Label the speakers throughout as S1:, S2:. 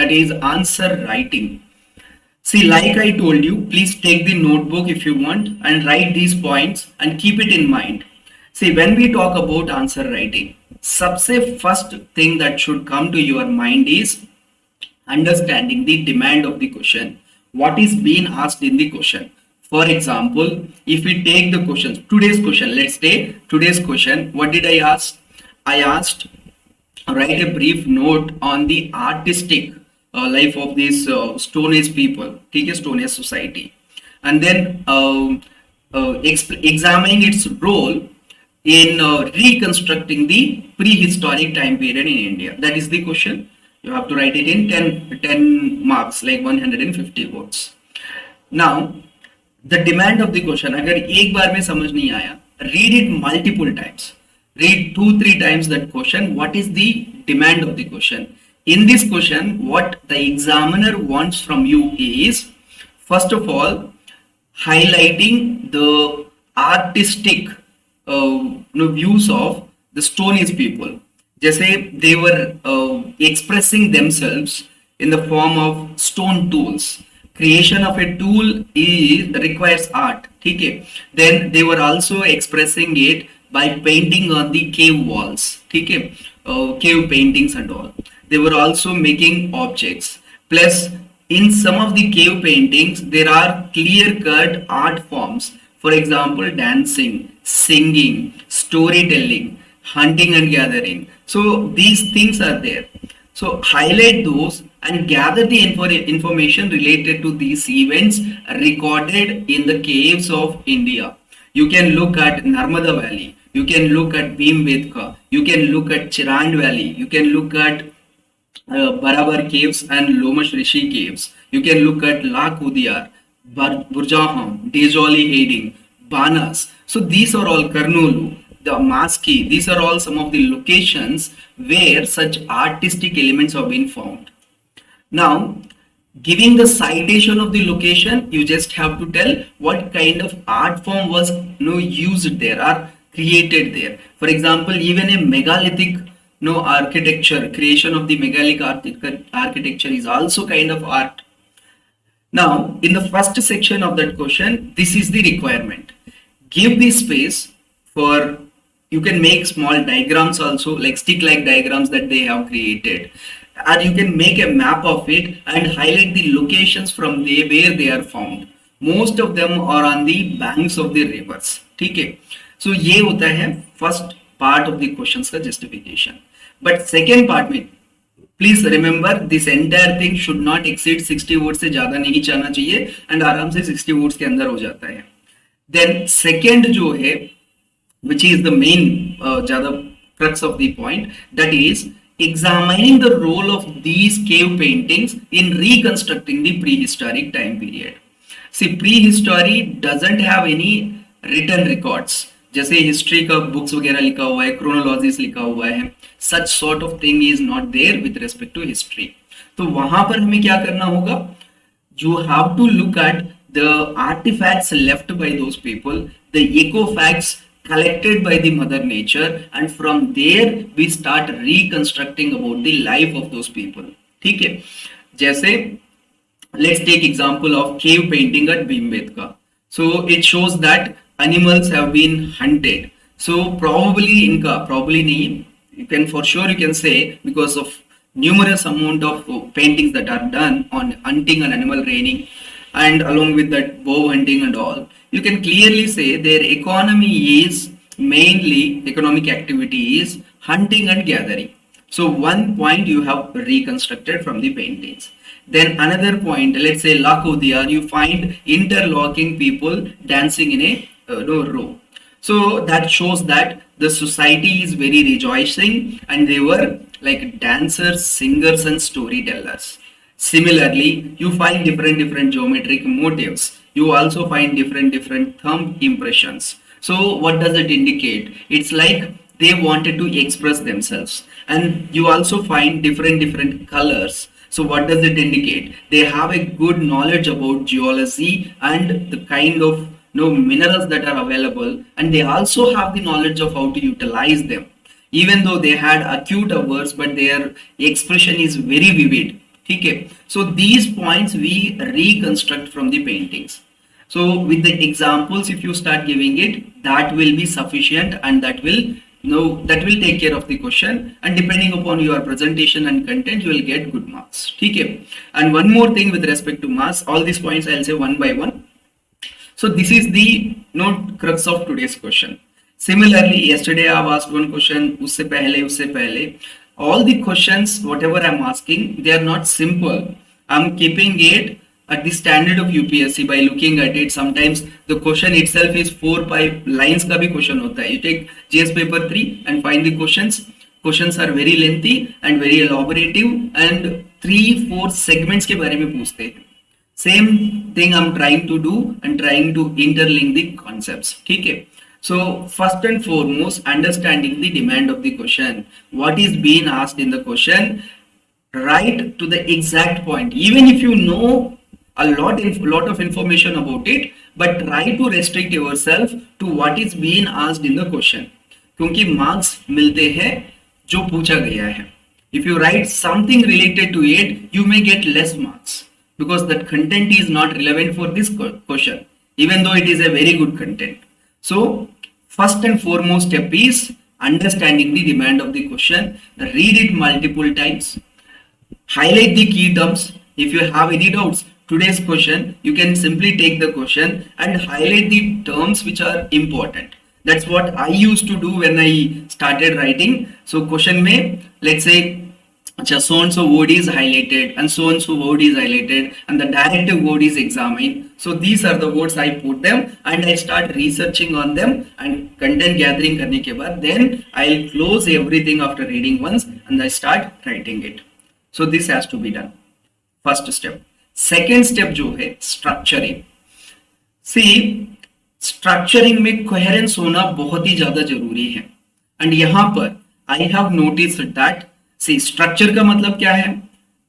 S1: that is answer writing. See, like I told you, please take the notebook if you want and write these points and keep it in mind. See, when we talk about answer writing, सबसे first thing that should come to your mind is understanding the demand of the question. What is being asked in the question? For example, if we take the questions, today's question, let's take today's question. What did I ask? I asked, write a brief note on the artistic life of these Stone Age people, ठीक है, Stone Age society, and then examining its role in reconstructing the prehistoric time period in India. That is the question. You have to write it in 10 marks, like 150 words. Now, the demand of the question, अगर एक बार में समझ नहीं आया, read it multiple times. Read 2-3 times that question. What is the demand of the question? In this question, what the examiner wants from you is, first of all, highlighting the artistic views of the Stone Age people. जैसे they were expressing themselves in the form of stone tools. Creation of a tool requires art, ठीक है. Then they were also expressing it by painting on the cave walls, ठीक है, cave paintings and all. They were also making objects. Plus, in some of the cave paintings, there are clear-cut art forms. For example, dancing, singing, storytelling, hunting and gathering. So these things are there. So highlight those and gather the information related to these events recorded in the caves of India. You can look at Narmada Valley. You can look at Bhimbetka. You can look at Chirand Valley. You can look at Barabar caves and Lomash Rishi caves. You can look at La Kudiyar, Burjaham, Dejoli Hading, Banas. So these are all Karnulu, the Maski. These are all some of the locations where such artistic elements have been found. Now, giving the citation of the location, you just have to tell what kind of art form was used there or created there. For example, even a megalithic architecture, creation of the megalithic architecture is also kind of art. Now, in the first section of that question, this is the requirement. Give the space for, you can make small diagrams also, like stick-like diagrams that they have created. And you can make a map of it and highlight the locations from there where they are found. Most of them are on the banks of the rivers. ठीक है? So ये होता है first part of the questions का justification. But second part में, please remember this entire thing should not exceed 60 words से ज़्यादा नहीं जाना चाहिए and आराम से 60 words के अंदर हो जाता है. Then second जो है, which is the main ज़्यादा crux of the point, that is examining the role of these cave paintings in reconstructing the prehistoric time period. See, prehistory doesn't have any written records. जैसे history का books वगैरह लिखा हुआ है, chronologies लिखा हुआ है, such sort of thing is not there with respect to history. तो वहां पर हमें क्या करना होगा? You have to look at the artefacts left by those people, the ecofacts collected by the mother nature, and from there we start reconstructing about the life of those people. ठीक है? जैसे let's take example of cave painting at Bhimbetka. So it shows that animals have been hunted. So probably नहीं, you can for sure you can say, because of numerous amount of paintings that are done on hunting and animal training, and along with that bow hunting and all, you can clearly say their economy is mainly, economic activity is hunting and gathering. So one point you have reconstructed from the paintings. Then another point, let's say Lakodia, you find interlocking people dancing in a row. So that shows that the society is very rejoicing and they were like dancers, singers and storytellers. Similarly, you find different geometric motifs. You also find different thumb impressions. So what does it indicate? It's like they wanted to express themselves. And you also find different colors. So what does it indicate? They have a good knowledge about geology and the kind of minerals that are available, and they also have the knowledge of how to utilize them. Even though they had acute hours, but their expression is very vivid. ठीक है. So these points we reconstruct from the paintings. So with the examples, if you start giving it, that will be sufficient, and that will take care of the question, and depending upon your presentation and content, you will get good marks. ठीक है. And one more thing with respect to marks, all these points I'll say one by one. So this is the crux of today's question. Similarly, yesterday I asked one question, usse pehle. All the questions, whatever I'm asking, they are not simple. I'm keeping it at the standard of UPSC by looking at it. Sometimes the question itself is 4-5 lines का भी question होता है. You take GS paper 3 and find the questions. Questions are very lengthy and very elaborative, and 3-4 segments के बारे में पूछते हैं. Same thing I'm trying to do and trying to interlink the concepts. ठीक है. So first and foremost, understanding the demand of the question. What is being asked in the question? Right to the exact point. Even if you know a lot of information about it, but try to restrict yourself to what is being asked in the question. क्योंकि marks मिलते हैं जो पूछा गया है. If you write something related to it, you may get less marks because that content is not relevant for this question, even though it is a very good content. So first and foremost step is understanding the demand of the question. Read it multiple times. Highlight the key terms. If you have any doubts, today's question, you can simply take the question and highlight the terms which are important. That's what I used to do when I started writing. So question mein, let's say, so and so word is highlighted and so word is highlighted and the directive word is examined. So these are the words I put them and I start researching on them and content gathering करने के बाद then I'll close everything after reading once and I start writing it. So this has to be done. First step. Second step जो है structuring. See, structuring में coherence होना बहुत ही ज्यादा जरूरी है. And यहाँ पर I have noticed that See, structure का मतलब क्या है?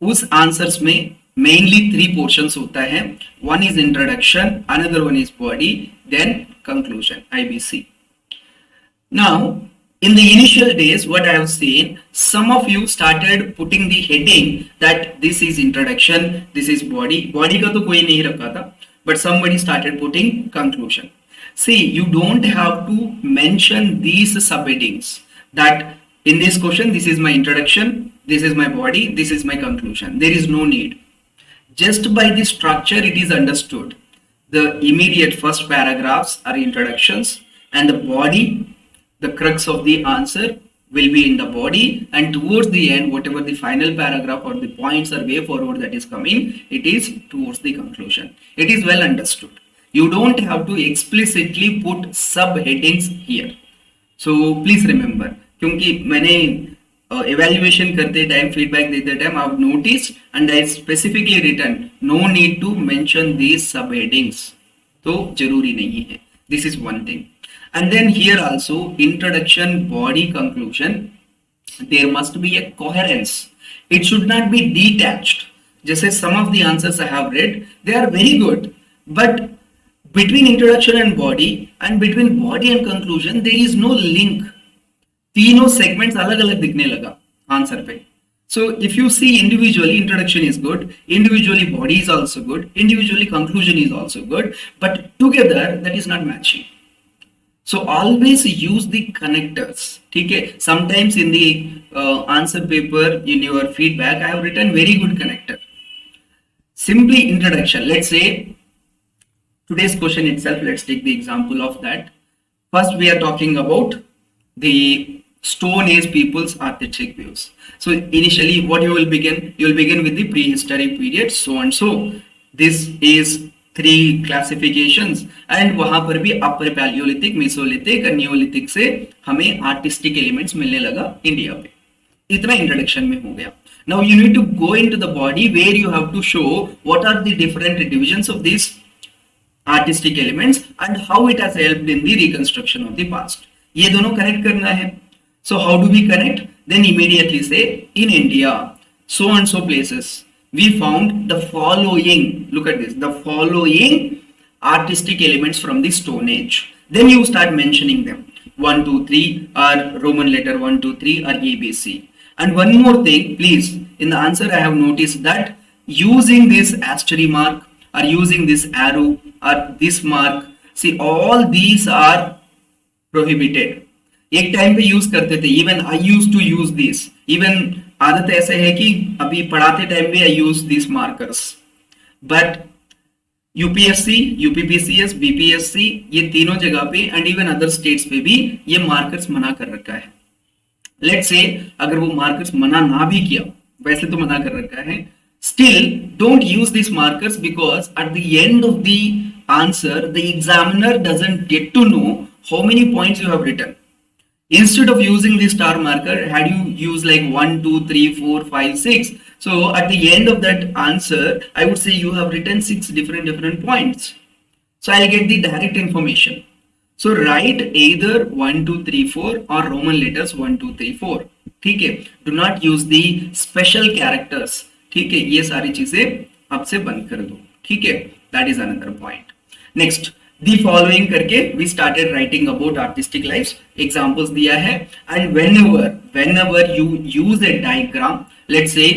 S1: उस आंसर्स में mainly 3 portions होता है. One is introduction, another one is body, then conclusion, IBC. Now, in the initial days, what I have seen, some of you started putting the heading that this is introduction, this is body. Body का तो कोई नहीं रखा था, but somebody started putting conclusion. See, you don't have to mention these subheadings that in this question, this is my introduction, this is my body, this is my conclusion. There is no need. Just by the structure, it is understood. The immediate first paragraphs are introductions, and the body, the crux of the answer, will be in the body, and towards the end, whatever the final paragraph or the points or way forward that is coming, it is towards the conclusion. It is well understood. You don't have to explicitly put subheadings here. So please remember. क्योंकि मैंने evaluation करते time feedback देते time I have noticed and I specifically written no need to mention these subheadings. तो जरूरी नहीं है. This is one thing. And then here also introduction, body, conclusion, there must be a coherence. It should not be detached. जैसे some of the answers I have read, they are very good, but between introduction and body and between body and conclusion there is no link. तीनों segments अलग अलग दिखने लगा answer पे. So if you see individually introduction is good, individually body is also good, individually conclusion is also good, but together that is not matching. So always use the connectors. ठीक है. Sometimes in the answer paper in your feedback I have written very good connector. Simply introduction. Let's say today's question itself, let's take the example of that. First we are talking about the Stone Age people's artistic views. So initially what you will begin with the prehistoric period, so and so. This is 3 classifications and वहां पर भी upper Paleolithic, Mesolithic और Neolithic से हमें artistic elements मिलने लगा India पे. इतना इंट्रोडक्शन में हो गया. Now you need to go into the body where you have to show what are the different divisions of these artistic elements and how it has helped in the reconstruction of the past. ये दोनों connect करना है. So how do we connect? Then immediately say, in India, so and so places, we found the following. Look at this. The following artistic elements from the Stone Age. Then you start mentioning them. 1, 2, 3 or Roman letter 1, 2, 3 or ABC. And one more thing, please, in the answer I have noticed that using this asterisk mark or using this arrow or this mark, see all these are prohibited. एक time पे use करते थे, even I use to use this, even आदत ऐसे है कि अभी पढ़ाते टाइम भी I use this markers, but UPSC, UPPCS, BPSC ये तीनों जगह पे एंड इवन अदर स्टेट्स पे भी ये मार्कर्स मना कर रखा है. लेट्स से अगर वो मार्कर्स मना ना भी किया, वैसे तो मना कर रखा है, still don't use this markers because at the end of the answer the examiner doesn't get to know how many points you have written. Instead of using the star marker, had you used like 1, 2, 3, 4, 5, 6, so at the end of that answer I would say you have written 6 different points, so I'll get the direct information. So write either 1, 2, 3, 4 or Roman letters 1, 2, 3, 4. ठीक है, do not use the special characters. ठीक है, ये सारी चीजें आपसे बंद कर दो. ठीक है, that is another point. Next, the following करके we started writing about artistic lives. Examples दिया है, and whenever you use a diagram, let's say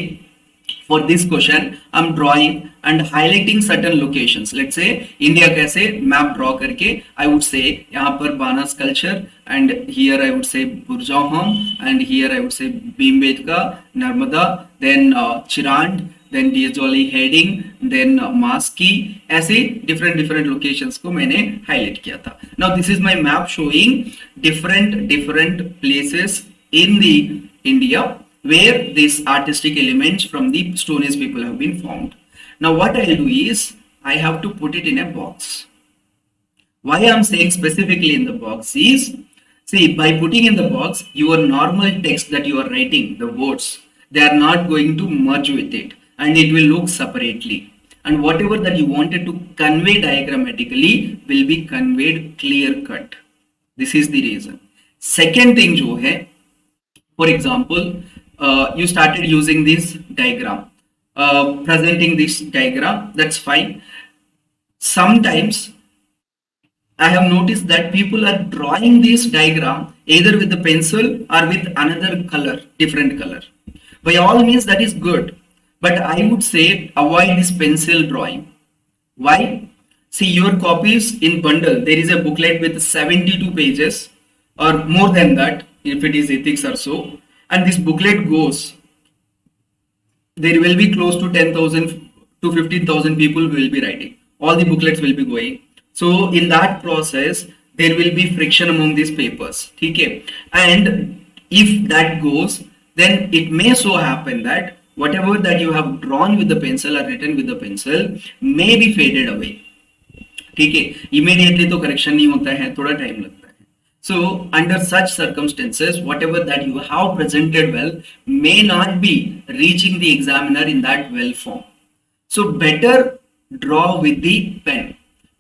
S1: for this question I'm drawing and highlighting certain locations. Let's say India कैसे map draw करके I would say यहाँ पर बाना sculpture and here I would say Burzahom and here I would say Bhimbetka, Narmada, then Chirand, then Daojali Hading, then Maski, ऐसे different locations को मैंने highlight किया था. Now this is my map showing different places in the India where these artistic elements from the Stone Age people have been found. Now what I'll do is I have to put it in a box. Why I'm saying specifically in the box is, see, by putting in the box your normal text that you are writing, the words, they are not going to merge with it and it will look separately, and whatever that you wanted to convey diagrammatically will be conveyed clear cut. This is the reason. Second thing जो है, for example you started using this diagram, presenting this diagram, that's fine. Sometimes I have noticed that people are drawing this diagram either with the pencil or with another color, different color. By all means that is good, but I would say avoid this pencil drawing. Why? See, your copies in bundle, there is a booklet with 72 pages or more than that if it is ethics or so, and this booklet goes, there will be close to 10,000 to 15,000 people will be writing, all the booklets will be going, so in that process there will be friction among these papers. Okay, and if that goes, then it may so happen that whatever that you have drawn with the pencil or written with the pencil may be faded away. ठीक है, immediately तो correction नहीं होता है, थोड़ा time लगता है. So under such circumstances, whatever that you have presented well may not be reaching the examiner in that well form. So better draw with the pen.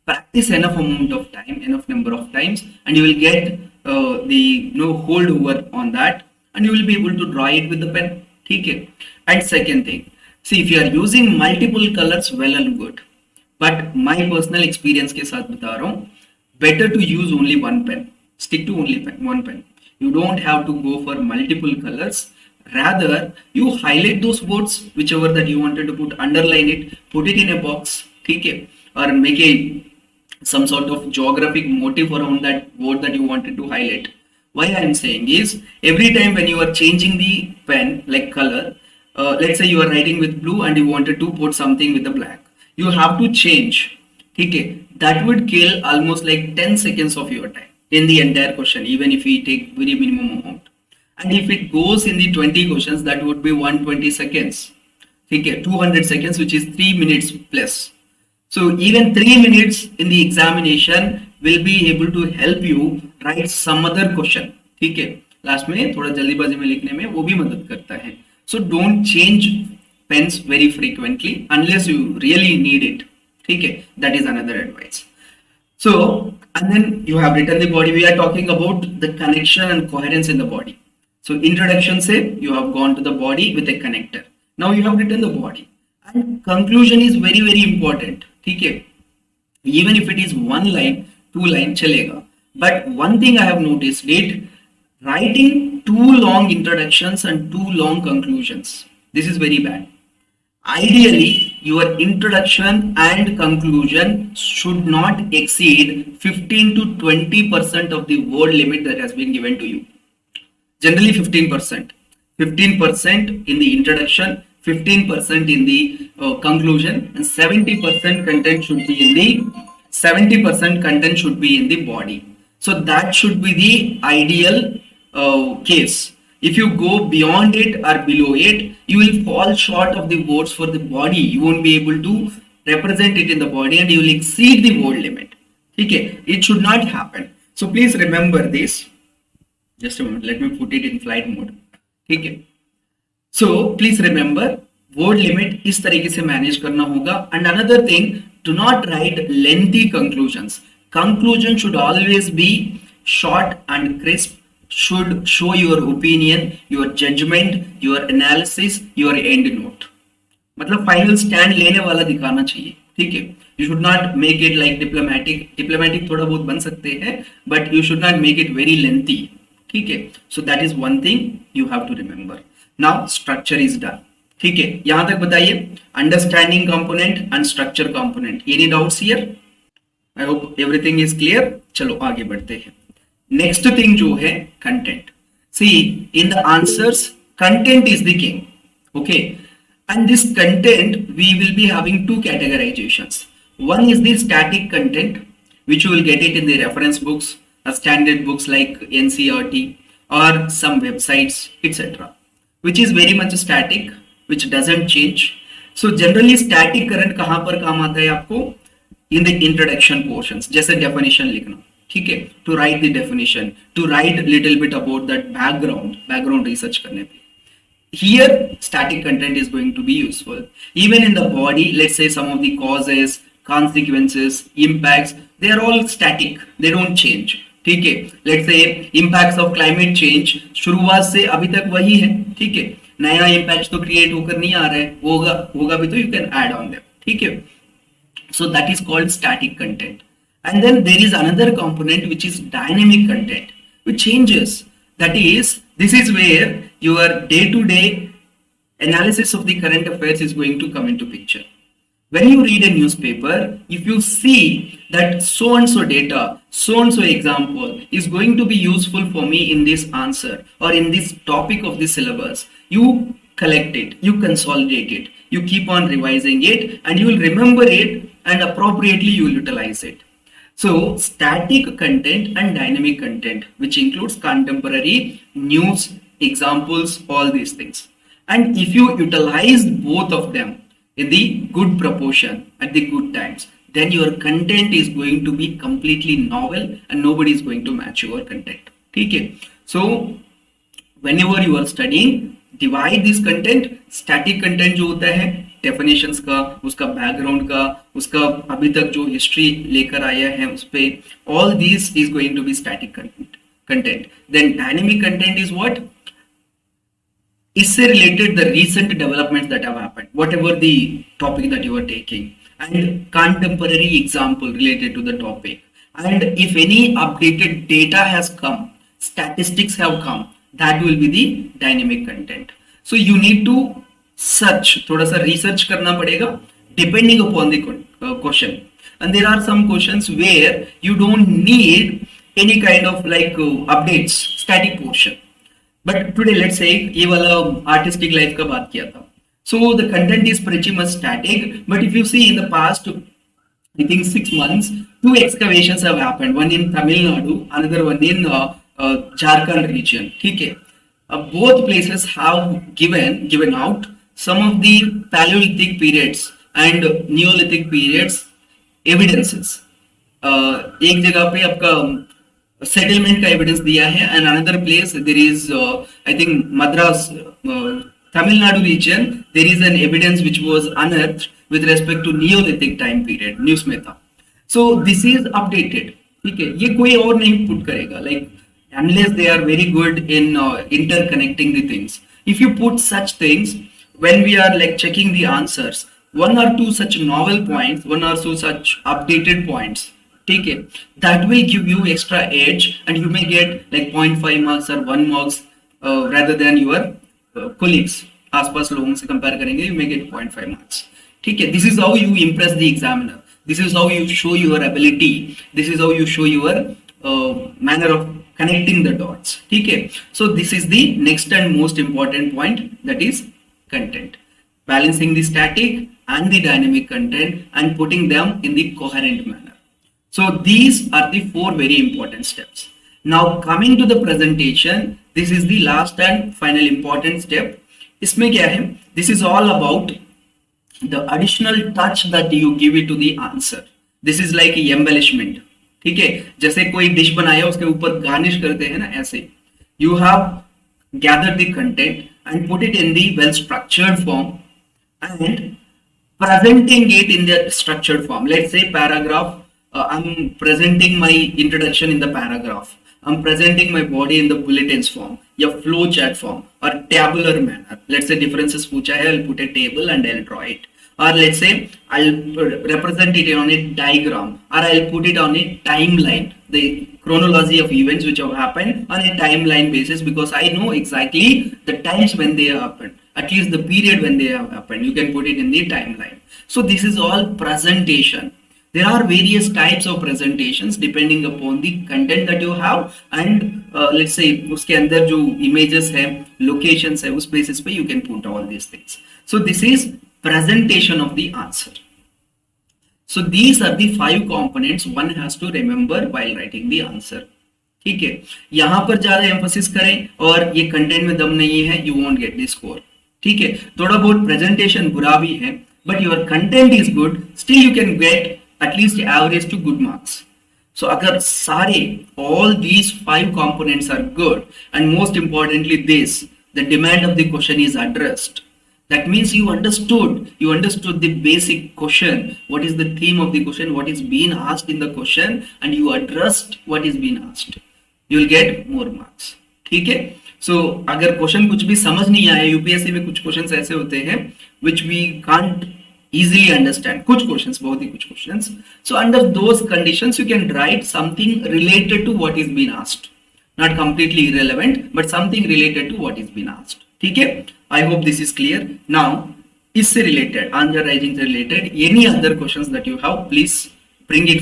S1: Practice enough amount of time, enough number of times, and you will get the hold over on that, and you will be able to draw it with the pen. Okay. And second thing, see, if you are using multiple colors, well and good, but my personal experience के साथ बता रहा हूँ, better to use only one pen. Stick to only one pen. You don't have to go for multiple colors. Rather, you highlight those words, whichever that you wanted to put, underline it, put it in a box, okay, or make some sort of geographic motif around that word that you wanted to highlight. Why I am saying is, every time when you are changing the pen, like color, let's say you are writing with blue and you wanted to put something with the black, you have to change. Okay, that would kill almost like 10 seconds of your time in the entire question, even if we take very minimum amount. And if it goes in the 20 questions, that would be 120 seconds. Okay, 200 seconds, which is 3 minutes plus. So even 3 minutes in the examination will be able to help you write some other question. ठीक है, last में थोड़ा जल्दीबाजी में लिखने में वो भी मदद करता है. So don't change pens very frequently unless you really need it. ठीक है, that is another advice. So, and then you have written the body. We are talking about the connection and coherence in the body. So introduction say you have gone to the body with a connector. Now you have written the body, and conclusion is very important. ठीक है, even if it is 1 line, 2 line चलेगा. But one thing I have noticed, it writing too long introductions and too long conclusions, This is very bad. Ideally, your introduction and conclusion should not exceed 15 to 20% of the word limit that has been given to you. Generally 15%. 15% in the introduction, 15% in the conclusion, and 70% content should be in the 70% content should be in the body. So that should be the ideal case. If you go beyond it or below it, you will fall short of the words for the body. You won't be able to represent it in the body and you will exceed the word limit. Okay, it should not happen. So please remember this. Just a moment, let me put it in flight mode. Okay. So please remember, word limit इस तरीके से manage करना होगा. And another thing, do not write lengthy conclusions. Conclusion should always be short and crisp. Should show your opinion, your judgment, your analysis, your end note. मतलब final stand लेने वाला दिखाना चाहिए. ठीक है. You should not make it like diplomatic. Diplomatic थोड़ा बहुत बन सकते हैं, but you should not make it very lengthy. ठीक है. So that is one thing you have to remember. Now structure is done. ठीक है. यहां तक बताइए. Understanding component and structure component. Any doubts here? I hope everything is clear. चलो आगे बढ़ते हैं. Next thing जो है content. See, in the answers, content is the king. Okay. And this content, we will be having two categorizations. One is the static content, which you will get it in the reference books, standard books like NCERT or some websites, etc. Which is very much static, which doesn't change. So generally static current कहाँ पर काम आता है आपको? In the introduction portions, जैसे definition लिखना. ठीक है, to write the definition, to write little bit about that background research करने पे. Here static content is going to be useful. Even in the body, let's say some of the causes, consequences, impacts, they are all static, they don't change. ठीक है, let's say impacts of climate change शुरुआत से अभी तक वही है. ठीक है, नया impacts तो create होकर नहीं आ रहा है, होगा भी तो you can add on them. ठीक है, so that is called static content. And then there is another component which is dynamic content, which changes. That is, this is where your day-to-day analysis of the current affairs is going to come into picture. When you read a newspaper, if you see that so-and-so data, so-and-so example is going to be useful for me in this answer or in this topic of the syllabus, you collect it, you consolidate it, you keep on revising it, and you will remember it, and appropriately you will utilize it. So static content and dynamic content, which includes contemporary, news, examples, all these things. And if you utilize both of them in the good proportion at the good times, then your content is going to be completely novel and nobody is going to match your content. Okay. So whenever you are studying, divide this content. Static content जो होता है definitions का, उसका background का, उसका अभी तक जो history लेकर आया है उस पे, all these is going to be static content. Then dynamic content is what? इससे related the recent developments that have happened, whatever the topic that you are taking, and contemporary example related to the topic. And if any updated data has come, statistics have come, that will be the dynamic content. So you need to search, थोड़ा सा research करना पड़ेगा depending upon the question. And there are some questions where you don't need any kind of like updates, static portion. But today let's say ये वाला artistic life का बात किया था. So the content is pretty much static. But if you see in the past, I think 6 months, 2 excavations have happened. One in Tamil Nadu, another one in Jharkhand region. ठीक है. Both places have given out some of the Paleolithic periods and Neolithic periods evidences. एक जगह पे आपका settlement का evidence दिया है, and another place there is I think Madras, Tamil Nadu region, there is an evidence which was unearthed with respect to Neolithic time period, news में था. So this is updated. ठीक है, ये कोई और नहीं put करेगा, like unless they are very good in interconnecting the things. If you put such things, when we are like checking the answers, 1 or 2 such novel points, 1 or 2 such updated points, take it, that will give you extra edge, and you may get like 0.5 marks or 1 marks rather than your colleagues आसपास लोगों से compare करेंगे, you may gate 0.5 marks. ठीक है, this is how you impress the examiner, this is how you show your ability, this is how you show your manner of connecting the dots. ठीक है, so this is the next and most important point, that is content, balancing the static and the dynamic content and putting them in the coherent manner. So these are the 4 very important steps. Now coming to the presentation, this is the last and final important step. इसमें क्या है, this is all about the additional touch that you give it to the answer. This is like embellishment. ठीक है, जैसे कोई dish बनाया उसके ऊपर गार्निश करते हैं ना, ऐसे you have gathered the content and put it in the well structured form and presenting it in the structured form. Let's say paragraph, I'm presenting my introduction in the paragraph, I'm presenting my body in the bulletins form या flow chart form or tabular manner. Let's say differences पूछा है, I'll put a table and I'll draw it. Or let's say I'll represent it on a diagram, or I'll put it on a timeline, the chronology of events which have happened on a timeline basis, because I know exactly the times when they have happened, at least the period when they have happened. You can put it in the timeline. So this is all presentation. There are various types of presentations depending upon the content that you have and let's say उसके अंदर जो images है, locations है, उस basis पे you can put all these things. So this is presentation of the answer. So these are the 5 components one has to remember while writing the answer. ठीक है, यहां पर ज्यादा एम्फोसिस करें और ये कंटेंट में दम नहीं है, you won't get the score. ठीक है, थोड़ा बहुत प्रेजेंटेशन बुरा भी है, but your content is good, still you can get at least average to good marks. So अगर सारे all these 5 components are good and most importantly this, the demand of the question is addressed. That means you understood the basic question, what is the theme of the question, what is being asked in the question, and you addressed what is being asked. You will get more marks. ठीक है, so अगर question कुछ भी समझ नहीं आया, UPSC में कुछ क्वेश्चंस ऐसे होते हैं which we can't easily understand, कुछ क्वेश्चंस, बहुत ही कुछ questions. So under those conditions you can write something related to what is being asked, not completely irrelevant but something related to what is being asked. ठीक है, I hope this is clear. Now इससे related, answer writing से related any other questions that you have, please bring it